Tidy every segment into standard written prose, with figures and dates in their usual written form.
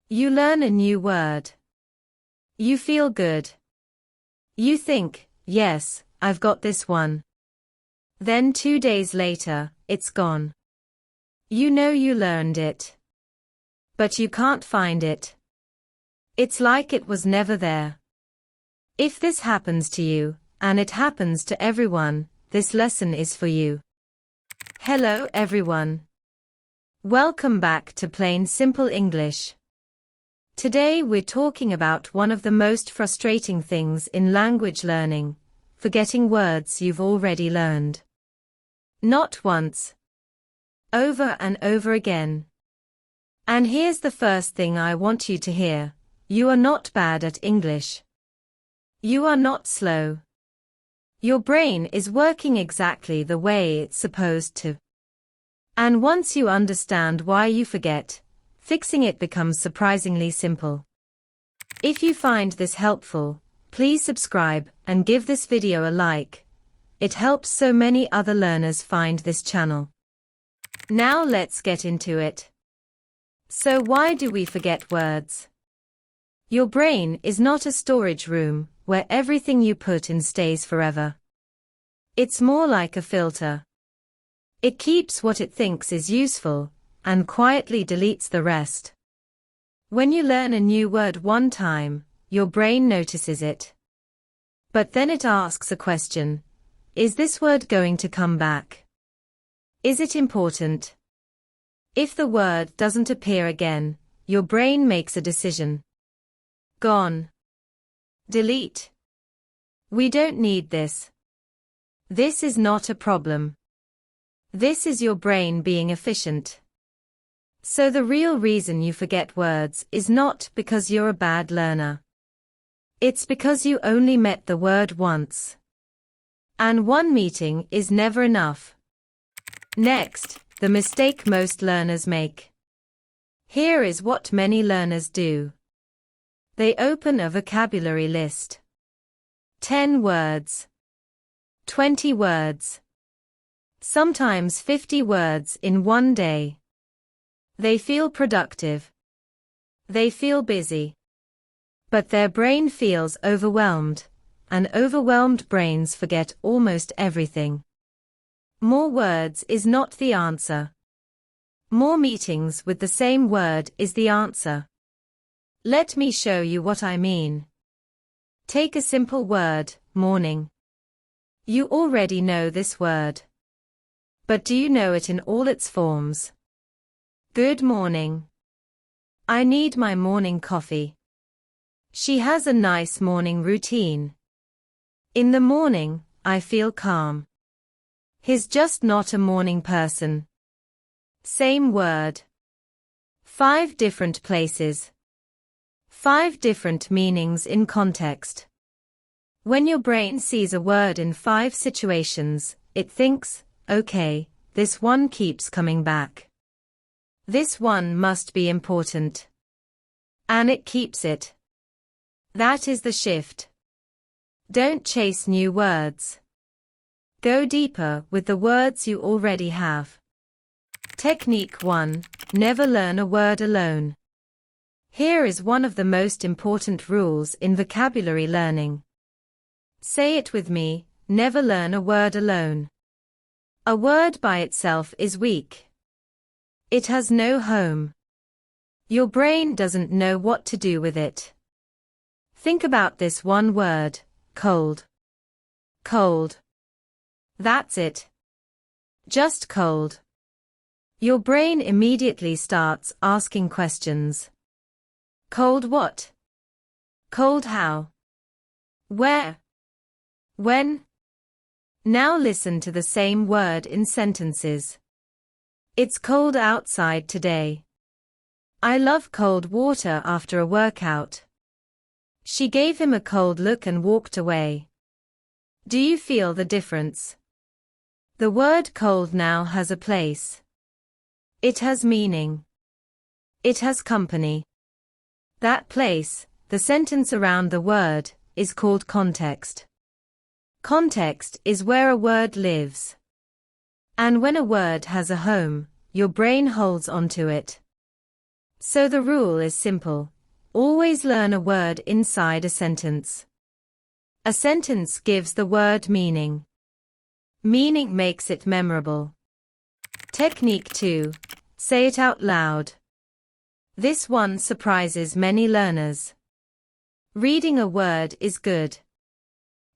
You learn a new word. You feel good. You think, yes, I've got this one. Then 2 days later, it's gone. You know you learned it. But you can't find it. It's like it was never there. If this happens to you, and it happens to everyone, this lesson is for you. Hello everyone. Welcome back to Plain Simple English. Today we're talking about one of the most frustrating things in language learning, forgetting words you've already learned. Not once. Over and over again. And here's the first thing I want you to hear. You are not bad at English. You are not slow. Your brain is working exactly the way it's supposed to. And once you understand why you forget, fixing it becomes surprisingly simple. If you find this helpful, please subscribe and give this video a like. It helps so many other learners find this channel. Now let's get into it. So why do we forget words? Your brain is not a storage room where everything you put in stays forever. It's more like a filter. It keeps what it thinks is useful and quietly deletes the rest. When you learn a new word one time, your brain notices it. But then it asks a question. Is this word going to come back? Is it important? If the word doesn't appear again, your brain makes a decision. Gone. Delete. We don't need this. This is not a problem. This is your brain being efficient. So the real reason you forget words is not because you're a bad learner. It's because you only met the word once. And one meeting is never enough. Next, the mistake most learners make. Here is what many learners do. They open a vocabulary list. 10 words. 20 words. Sometimes 50 words in one day. They feel productive. They feel busy. But their brain feels overwhelmed, and overwhelmed brains forget almost everything. More words is not the answer. More meetings with the same word is the answer. Let me show you what I mean. Take a simple word, morning. You already know this word. But do you know it in all its forms? Good morning. I need my morning coffee. She has a nice morning routine. In the morning, I feel calm. He's just not a morning person. Same word. 5 different places. 5 different meanings in context. When your brain sees a word in 5 situations, it thinks, okay, this one keeps coming back. This one must be important. And it keeps it. That is the shift. Don't chase new words. Go deeper with the words you already have. Technique 1. Never learn a word alone. Here is one of the most important rules in vocabulary learning. Say it with me, never learn a word alone. A word by itself is weak. It has no home. Your brain doesn't know what to do with it. Think about this one word, cold. Cold. That's it. Just cold. Your brain immediately starts asking questions. Cold what? Cold how? Where? When? Now listen to the same word in sentences. It's cold outside today. I love cold water after a workout. She gave him a cold look and walked away. Do you feel the difference? The word cold now has a place. It has meaning. It has company. That place, the sentence around the word, is called context. Context is where a word lives. And when a word has a home, your brain holds onto it. So the rule is simple. Always learn a word inside a sentence. A sentence gives the word meaning. Meaning makes it memorable. Technique 2. Say it out loud. This one surprises many learners. Reading a word is good.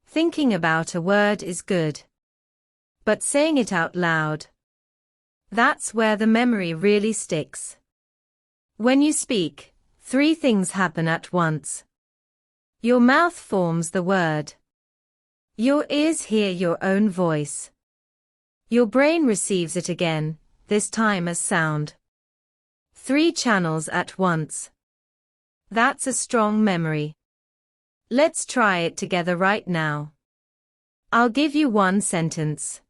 Thinking about a word is good. But saying it out loud, that's where the memory really sticks. When you speak, 3 things happen at once. Your mouth forms the word. Your ears hear your own voice. Your brain receives it again, this time as sound. 3 channels at once. That's a strong memory. Let's try it together right now. I'll give you 1 sentence.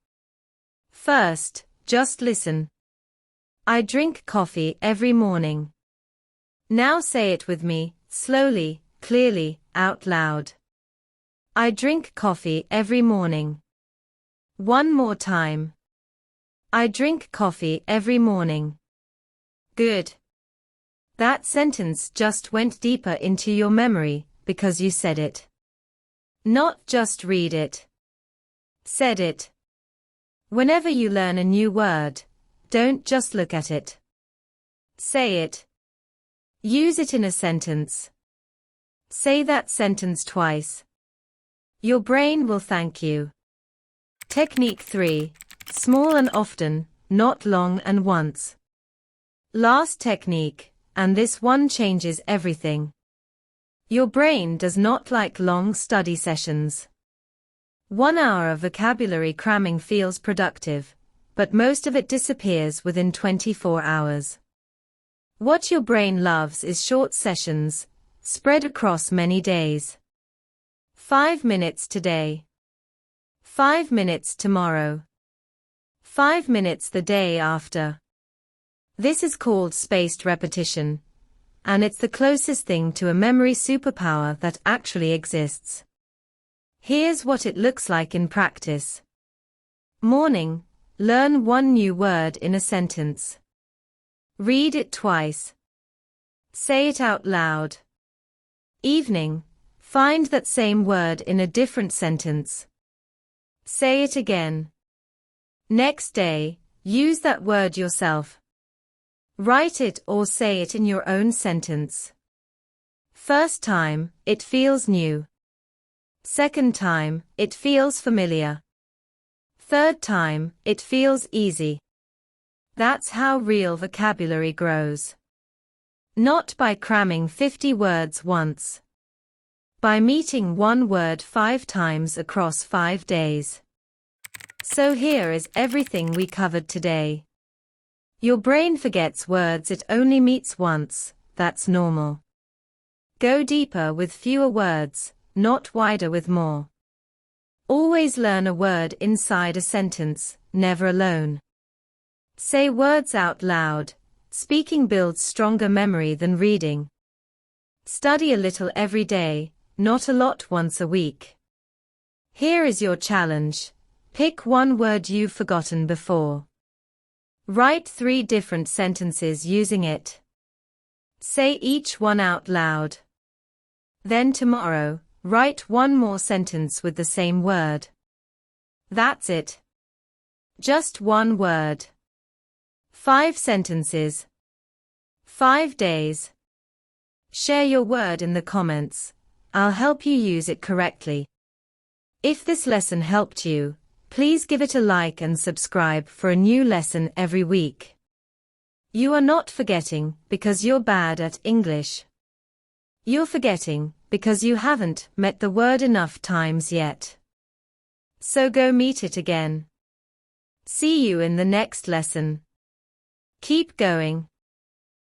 First, just listen. I drink coffee every morning. Now say it with me, slowly, clearly, out loud. I drink coffee every morning. 1 more time. I drink coffee every morning. Good. That sentence just went deeper into your memory because you said it. Not just read it. Said it. Whenever you learn a new word, don't just look at it. Say it. Use it in a sentence. Say that sentence twice. Your brain will thank you. Technique 3. Small and often, not long and once. Last technique, and this one changes everything. Your brain does not like long study sessions. 1 hour of vocabulary cramming feels productive, but most of it disappears within 24 hours. What your brain loves is short sessions, spread across many days. 5 minutes today. 5 minutes tomorrow. 5 minutes the day after. This is called spaced repetition, and it's the closest thing to a memory superpower that actually exists. Here's what it looks like in practice. Morning, learn 1 new word in a sentence. Read it twice. Say it out loud. Evening, find that same word in a different sentence. Say it again. Next day, use that word yourself. Write it or say it in your own sentence. First time, it feels new. Second time, it feels familiar. Third time, it feels easy. That's how real vocabulary grows. Not by cramming 50 words once. By meeting 1 word 5 times across 5 days. So here is everything we covered today. Your brain forgets words it only meets once, that's normal. Go deeper with fewer words, not wider with more. Always learn a word inside a sentence, never alone. Say words out loud. Speaking builds stronger memory than reading. Study a little every day, not a lot once a week. Here is your challenge. Pick 1 word you've forgotten before. Write 3 different sentences using it. Say each one out loud. Then tomorrow, write 1 more sentence with the same word. That's it. Just 1 word. 5 sentences. 5 days. Share your word in the comments. I'll help you use it correctly. If this lesson helped you, please give it a like and subscribe for a new lesson every week. You are not forgetting because you're bad at English. You're forgetting because you haven't met the word enough times yet. So go meet it again. See you in the next lesson. Keep going.